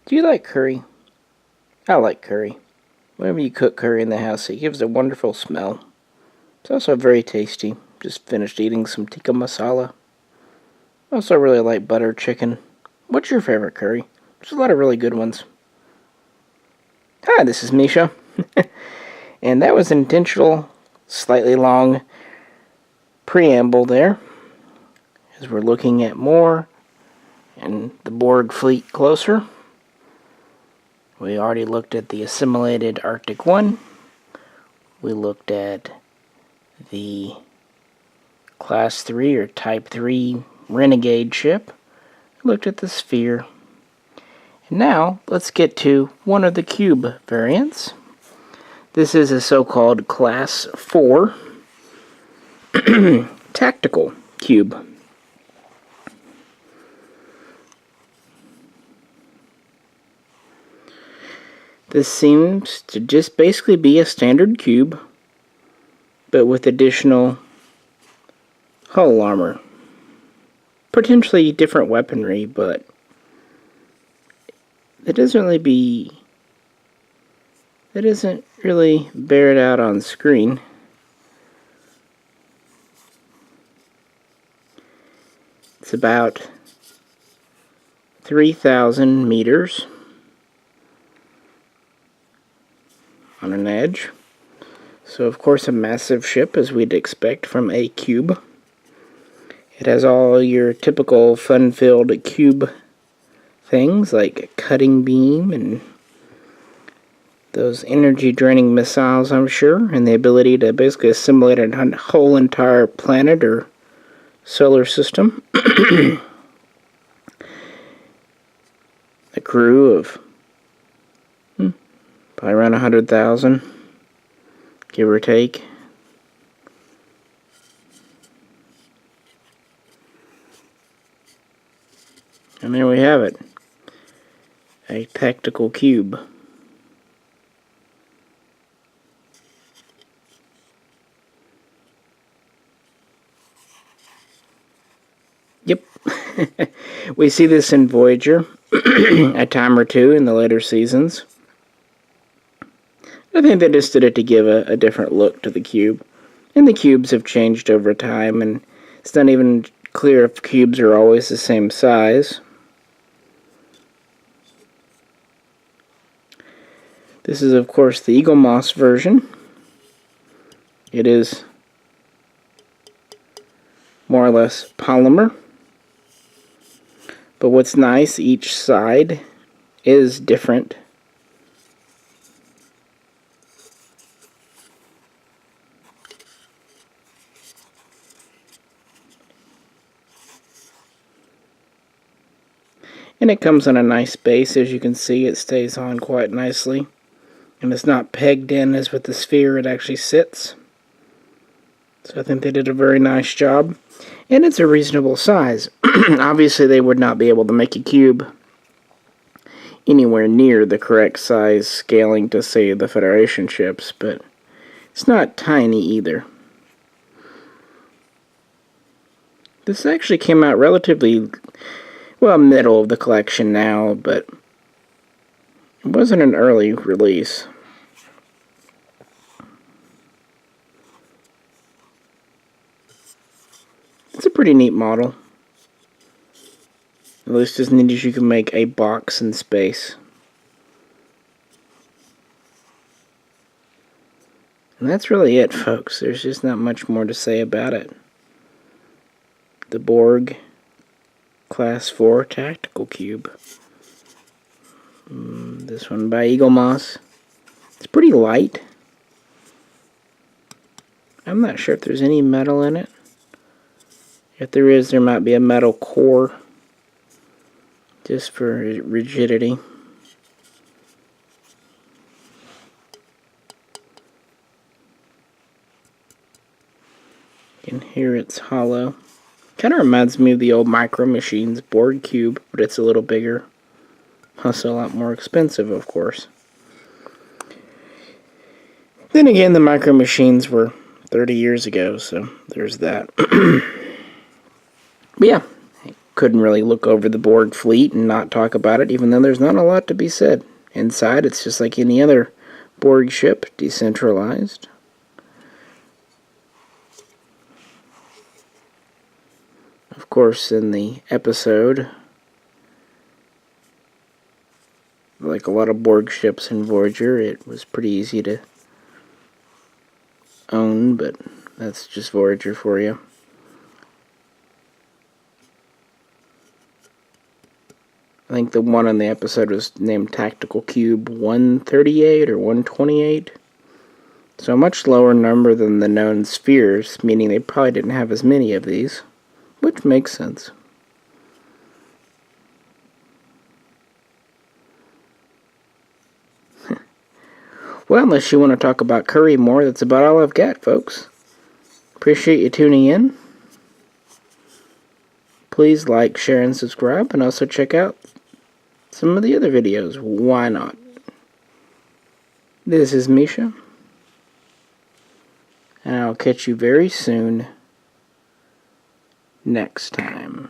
Do you like curry? I like curry. Whenever you cook curry in the house, it gives a wonderful smell. It's also very tasty. Just finished eating some tikka masala. I also really like butter chicken. What's your favorite curry? There's a lot of really good ones. Hi, this is Misha. And that was an intentional, slightly long preamble there, as we're looking at more and the Borg fleet closer. We already looked at the assimilated Arctic 1. We looked at the Class 3 or Type 3 Renegade ship. We looked at the Sphere. And now, let's get to one of the cube variants. This is a so-called Class 4 tactical cube. This seems to just basically be a standard cube, but with additional hull armor. Potentially different weaponry, but it doesn't really bear it out on screen. It's about 3,000 meters on an edge. So of course a massive ship, as we'd expect from a cube. It has all your typical fun-filled cube things like a cutting beam and those energy-draining missiles, I'm sure, and the ability to basically assimilate a whole entire planet or solar system. A crew of probably around 100,000, give or take. And there we have it. A tactical cube. Yep. We see this in Voyager a time or two in the later seasons. I think they just did it to give a different look to the cube. And the cubes have changed over time, and it's not even clear if cubes are always the same size. This is, of course, the Eagle Moss version. It is more or less polymer. But what's nice, each side is different. And it comes on a nice base. As you can see, it stays on quite nicely. And it's not pegged in as with the Sphere, it actually sits. So I think they did a very nice job. And it's a reasonable size. Obviously they would not be able to make a cube anywhere near the correct size scaling to, say, the Federation ships, but it's not tiny either. This actually came out relatively, well, middle of the collection now, but it wasn't an early release. It's a pretty neat model. At least as neat as you can make a box in space. And that's really it, folks. There's just not much more to say about it. The Borg Class 4 Tactical Cube. This one by Eagle Moss. It's pretty light. I'm not sure if there's any metal in it. If there is, there might be a metal core, just for rigidity. You can hear it's hollow. Kind of reminds me of the old Micro Machines Borg Cube, but it's a little bigger. Also a lot more expensive, of course. Then again, the Micro Machines were 30 years ago, so there's that. But yeah, couldn't really look over the Borg fleet and not talk about it, even though there's not a lot to be said. Inside, it's just like any other Borg ship, decentralized. Of course, in the episode, like a lot of Borg ships in Voyager, it was pretty easy to own, but that's just Voyager for you. I think the one on the episode was named Tactical Cube 138 or 128. So a much lower number than the known spheres, meaning they probably didn't have as many of these, which makes sense. Well, unless you want to talk about curry more, that's about all I've got, folks. Appreciate you tuning in. Please like, share, and subscribe, and also check out some of the other videos. Why not? This is Misha, and I'll catch you very soon next time.